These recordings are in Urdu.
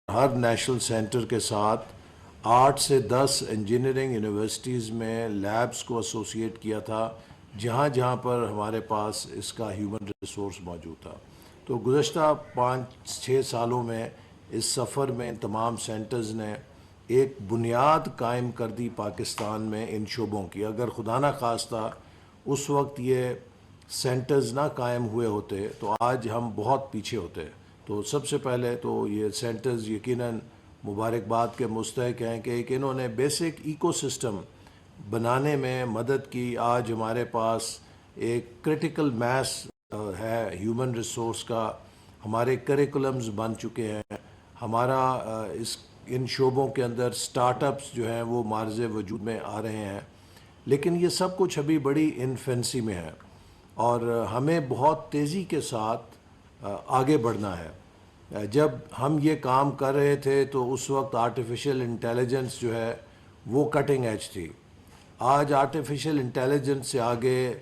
ہر نیشنل سینٹر کے ساتھ 8 سے 10 انجینئرنگ یونیورسٹیز میں لیبس کو ایسوسیٹ کیا تھا جہاں جہاں پر ہمارے پاس اس کا ہیومن ریسورس موجود تھا. تو گزشتہ 5-6 سالوں میں اس سفر میں تمام سینٹرز نے ایک بنیاد قائم کر دی پاکستان میں ان شعبوں کی. اگر خدا نہ خواستہ اس وقت یہ سینٹرز نہ قائم ہوئے ہوتے تو آج ہم بہت پیچھے ہوتے. تو سب سے پہلے تو یہ سینٹرز یقیناً مبارکباد کے مستحق ہیں کہ ایک انہوں نے بیسک ایکو سسٹم بنانے میں مدد کی. آج ہمارے پاس ایک کرٹیکل میس ہے ہیومن ریسورس کا. ہمارے کریکولمز بن چکے ہیں. ہمارا ان شعبوں کے اندر سٹارٹ اپس جو ہیں وہ معرض وجود میں آ رہے ہیں. لیکن یہ سب کچھ ابھی بڑی انفینسی میں ہے اور ہمیں بہت تیزی کے ساتھ آگے بڑھنا ہے. جب ہم یہ کام کر رہے تھے تو اس وقت آرٹیفیشل انٹیلیجنس جو ہے وہ کٹنگ ایج تھی. آج آرٹیفیشل انٹیلیجنس سے آگے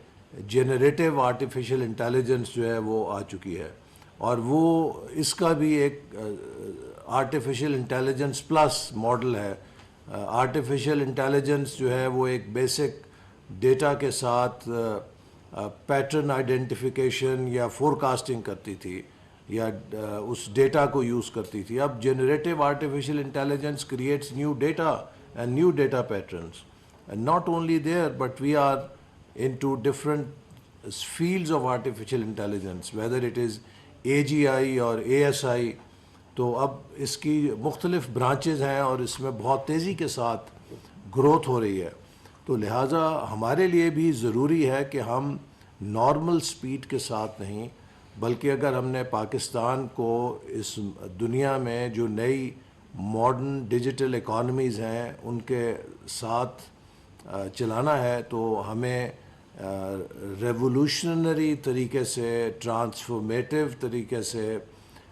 جنریٹو آرٹیفیشل انٹیلیجنس جو ہے وہ آ چکی ہے اور وہ اس کا بھی ایک آرٹیفیشل انٹیلیجنس پلس ماڈل ہے. آرٹیفیشل انٹیلیجنس جو ہے وہ ایک بیسک ڈیٹا کے ساتھ پیٹرن آئیڈینٹیفیکیشن یا فورکاسٹنگ کرتی تھی یا اس ڈیٹا کو یوز کرتی تھی. اب generative artificial intelligence creates new data and new data patterns. Not only there, but we are into different fields of artificial intelligence, whether it is AGI or ASI. تو اب اس کی مختلف برانچز ہیں اور اس میں بہت تیزی کے ساتھ گروتھ ہو رہی ہے. تو لہٰذا ہمارے لیے بھی ضروری ہے کہ ہم نارمل سپیڈ کے ساتھ نہیں بلکہ اگر ہم نے پاکستان کو اس دنیا میں جو نئی ماڈرن ڈیجیٹل اکانومیز ہیں ان کے ساتھ چلانا ہے تو ہمیں ریولوشنری طریقے سے ٹرانسفارمیٹیو طریقے سے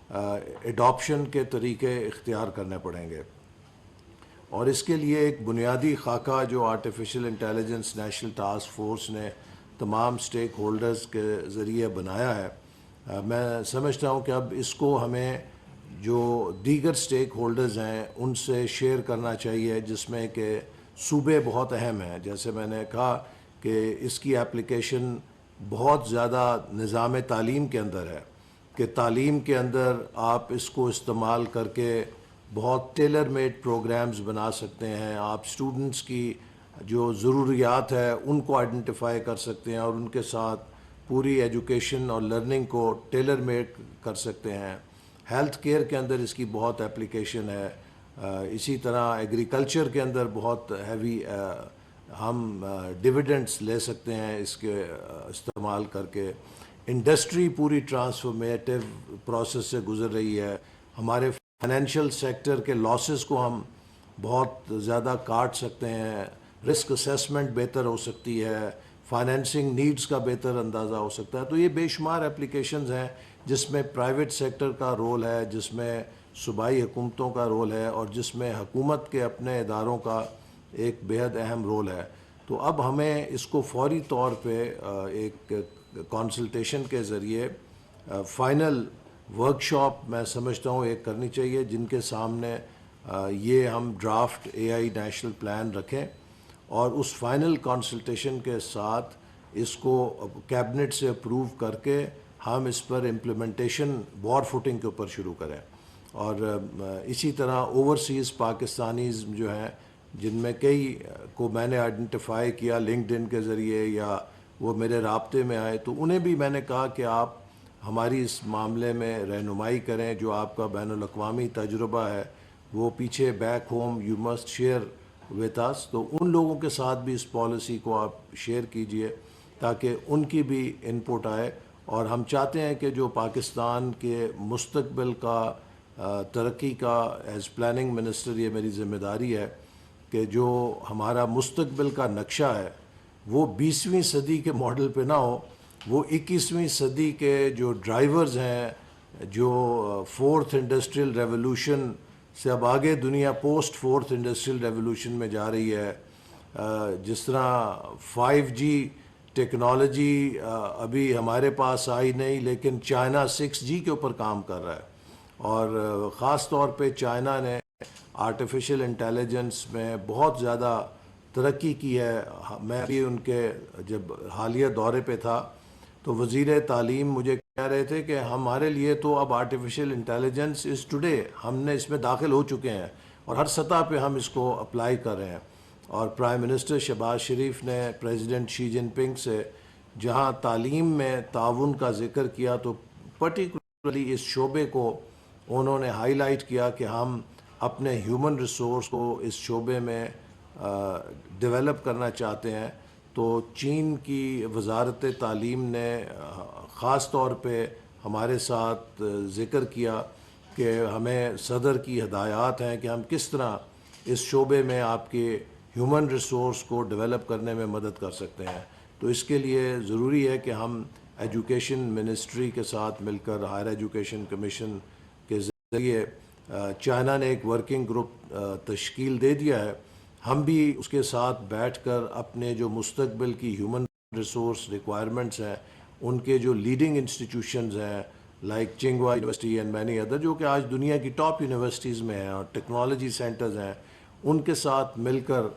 ایڈاپشن کے طریقے اختیار کرنے پڑیں گے. اور اس کے لیے ایک بنیادی خاکہ جو artificial intelligence national task force نے تمام سٹیک ہولڈرز کے ذریعے بنایا ہے. میں سمجھتا ہوں کہ اب اس کو ہمیں جو دیگر سٹیک ہولڈرز ہیں ان سے شیئر کرنا چاہیے جس میں کہ صوبے بہت اہم ہیں. جیسے میں نے کہا کہ اس کی اپلیکیشن بہت زیادہ نظام تعلیم کے اندر ہے کہ تعلیم کے اندر آپ اس کو استعمال کر کے بہت ٹیلر میڈ پروگرامز بنا سکتے ہیں. آپ اسٹوڈنٹس کی جو ضروریات ہے ان کو آئیڈینٹیفائی کر سکتے ہیں اور ان کے ساتھ پوری ایجوکیشن اور لرننگ کو ٹیلر میڈ کر سکتے ہیں. ہیلتھ کیئر کے اندر اس کی بہت اپلیکیشن ہے. اسی طرح ایگریکلچر کے اندر بہت ہیوی ہم ڈویڈنڈس لے سکتے ہیں اس کے استعمال کر کے. انڈسٹری پوری ٹرانسفارمیٹیو پروسیس سے گزر رہی ہے. ہمارے فائنینشیل سیکٹر کے لاسز کو ہم بہت زیادہ کاٹ سکتے ہیں. رسک اسیسمنٹ بہتر ہو سکتی ہے. فائنینسنگ نیڈز کا بہتر اندازہ ہو سکتا ہے. تو یہ بے شمار اپلیکیشنز ہیں جس میں پرائیویٹ سیکٹر کا رول ہے, جس میں صوبائی حکومتوں کا رول ہے اور جس میں حکومت کے اپنے اداروں کا ایک بیحد اہم رول ہے. تو اب ہمیں اس کو فوری طور پہ ایک کنسلٹیشن کے ذریعے فائنل ورکشاپ میں سمجھتا ہوں ایک کرنی چاہیے جن کے سامنے یہ ہم ڈرافٹ AI نیشنل پلان رکھیں اور اس فائنل کنسلٹیشن کے ساتھ اس کو کیبنٹ سے اپروو کر کے ہم اس پر امپلیمنٹیشن وار فوٹنگ کے اوپر شروع کریں. اور اسی طرح اوورسیز پاکستانیز جو ہیں جن میں کئی کو میں نے آئیڈینٹیفائی کیا لنکڈ ان کے ذریعے یا وہ میرے رابطے میں آئے تو انہیں بھی میں نے کہا کہ آپ ہماری اس معاملے میں رہنمائی کریں. جو آپ کا بین الاقوامی تجربہ ہے وہ پیچھے back home you must share with us. تو ان لوگوں کے ساتھ بھی اس پالیسی کو آپ شیئر کیجئے تاکہ ان کی بھی انپٹ آئے. اور ہم چاہتے ہیں کہ جو پاکستان کے مستقبل کا ترقی کا ایز پلاننگ منسٹر یہ میری ذمہ داری ہے کہ جو ہمارا مستقبل کا نقشہ ہے وہ 20ویں صدی کے ماڈل پہ نہ ہو, وہ 21ویں صدی کے جو ڈرائیورز ہیں جو فورتھ انڈسٹریل ریولوشن سے اب آگے دنیا پوسٹ فورتھ انڈسٹریل ریولوشن میں جا رہی ہے. جس طرح 5G ٹیکنالوجی ابھی ہمارے پاس آئی نہیں لیکن چائنا 6G کے اوپر کام کر رہا ہے اور خاص طور پہ چائنا نے آرٹیفیشل انٹیلیجنس میں بہت زیادہ ترقی کی ہے. میں بھی ان کے جب حالیہ دورے پہ تھا تو وزیر تعلیم مجھے کہہ رہے تھے کہ ہمارے لیے تو اب آرٹیفیشل انٹیلیجنس از ٹوڈے، ہم نے اس میں داخل ہو چکے ہیں اور ہر سطح پہ ہم اس کو اپلائی کر رہے ہیں. اور پرائم منسٹر شہباز شریف نے پریزیڈنٹ شی جن پنگ سے جہاں تعلیم میں تعاون کا ذکر کیا تو پرٹیکولرلی اس شعبے کو انہوں نے ہائی لائٹ کیا کہ ہم اپنے ہیومن ریسورس کو اس شعبے میں ڈیولپ کرنا چاہتے ہیں. تو چین کی وزارت تعلیم نے خاص طور پہ ہمارے ساتھ ذکر کیا کہ ہمیں صدر کی ہدایات ہیں کہ ہم کس طرح اس شعبے میں آپ کے ہیومن ریسورس کو ڈیولپ کرنے میں مدد کر سکتے ہیں. تو اس کے لیے ضروری ہے کہ ہم ایجوکیشن منسٹری کے ساتھ مل کر ہائر ایجوکیشن کمیشن کے ذریعے چائنا نے ایک ورکنگ گروپ تشکیل دے دیا ہے، ہم بھی اس کے ساتھ بیٹھ کر اپنے جو مستقبل کی ہیومن ریسورس ریکوائرمنٹس ہیں ان کے جو لیڈنگ انسٹیٹیوشنز ہیں لائک چنگوا یونیورسٹی اینڈ مینی ادر جو کہ آج دنیا کی ٹاپ یونیورسٹیز میں ہیں اور ٹیکنالوجی سینٹرز ہیں، ان کے ساتھ مل کر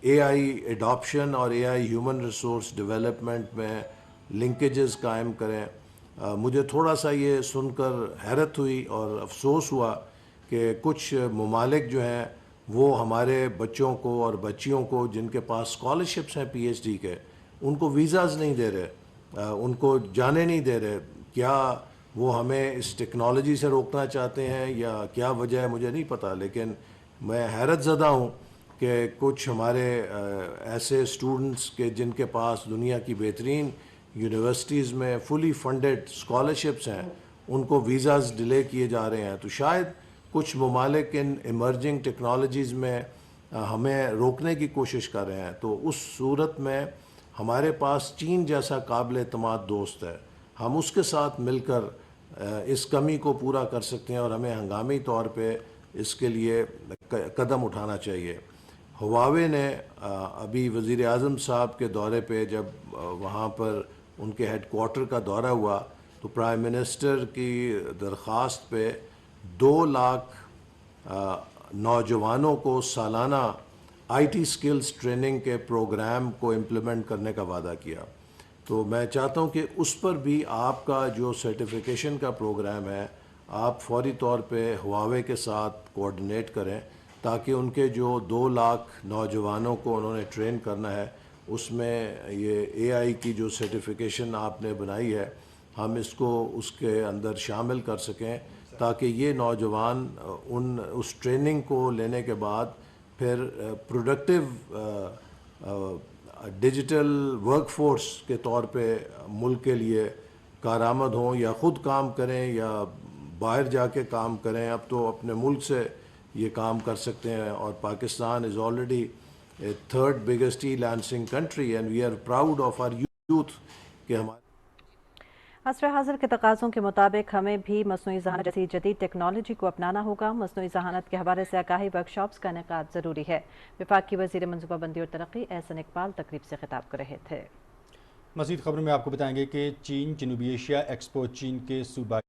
اے آئی ایڈاپشن اور اے آئی ہیومن ریسورس ڈیولپمنٹ میں لنکیجز قائم کریں. مجھے تھوڑا سا یہ سن کر حیرت ہوئی اور افسوس ہوا کہ کچھ ممالک جو ہیں وہ ہمارے بچوں کو اور بچیوں کو جن کے پاس اسکالرشپس ہیں پی ایچ ڈی کے، ان کو ویزاز نہیں دے رہے، ان کو جانے نہیں دے رہے. کیا وہ ہمیں اس ٹیکنالوجی سے روکنا چاہتے ہیں یا کیا وجہ ہے مجھے نہیں پتہ، لیکن میں حیرت زدہ ہوں کہ کچھ ہمارے ایسے اسٹوڈنٹس کے جن کے پاس دنیا کی بہترین یونیورسٹیز میں فلی فنڈڈ اسکالرشپس ہیں ان کو ویزاز ڈیلے کیے جا رہے ہیں. تو شاید کچھ ممالک ان ایمرجنگ ٹیکنالوجیز میں ہمیں روکنے کی کوشش کر رہے ہیں. تو اس صورت میں ہمارے پاس چین جیسا قابل اعتماد دوست ہے، ہم اس کے ساتھ مل کر اس کمی کو پورا کر سکتے ہیں اور ہمیں ہنگامی طور پہ اس کے لیے قدم اٹھانا چاہیے. ہواوے نے ابھی وزیر اعظم صاحب کے دورے پہ جب وہاں پر ان کے ہیڈ کوارٹر کا دورہ ہوا تو پرائم منسٹر کی درخواست پہ 2 لاکھ نوجوانوں کو سالانہ آئی ٹی سکلز ٹریننگ کے پروگرام کو امپلیمنٹ کرنے کا وعدہ کیا. تو میں چاہتا ہوں کہ اس پر بھی آپ کا جو سرٹیفیکیشن کا پروگرام ہے آپ فوری طور پہ ہواوے کے ساتھ کوآرڈینیٹ کریں تاکہ ان کے جو 2 لاکھ نوجوانوں کو انہوں نے ٹرین کرنا ہے اس میں یہ اے آئی کی جو سرٹیفیکیشن آپ نے بنائی ہے ہم اس کو اس کے اندر شامل کر سکیں تاکہ یہ نوجوان اس ٹریننگ کو لینے کے بعد پھر پروڈکٹیو ڈیجیٹل ورک فورس کے طور پہ ملک کے لیے کارآمد ہوں یا خود کام کریں یا باہر جا کے کام کریں. اب تو اپنے ملک سے یہ کام کر سکتے ہیں اور Pakistan is already a 3rd biggest e-lancing country and we are proud of our youth کہ ہمارے عصر حاضر کے تقاضوں کے مطابق ہمیں بھی مصنوعی ذہانت جیسی جدید ٹیکنالوجی کو اپنانا ہوگا. مصنوعی ذہانت کے حوالے سے آگاہی ورکشاپس کا انعقاد ضروری ہے. وفاق کی وزیر منصوبہ بندی اور ترقی احسن اقبال تقریب سے خطاب کر رہے تھے. مزید خبروں میں آپ کو بتائیں گے کہ چین جنوبی ایشیا ایکسپو چین کے صوبہ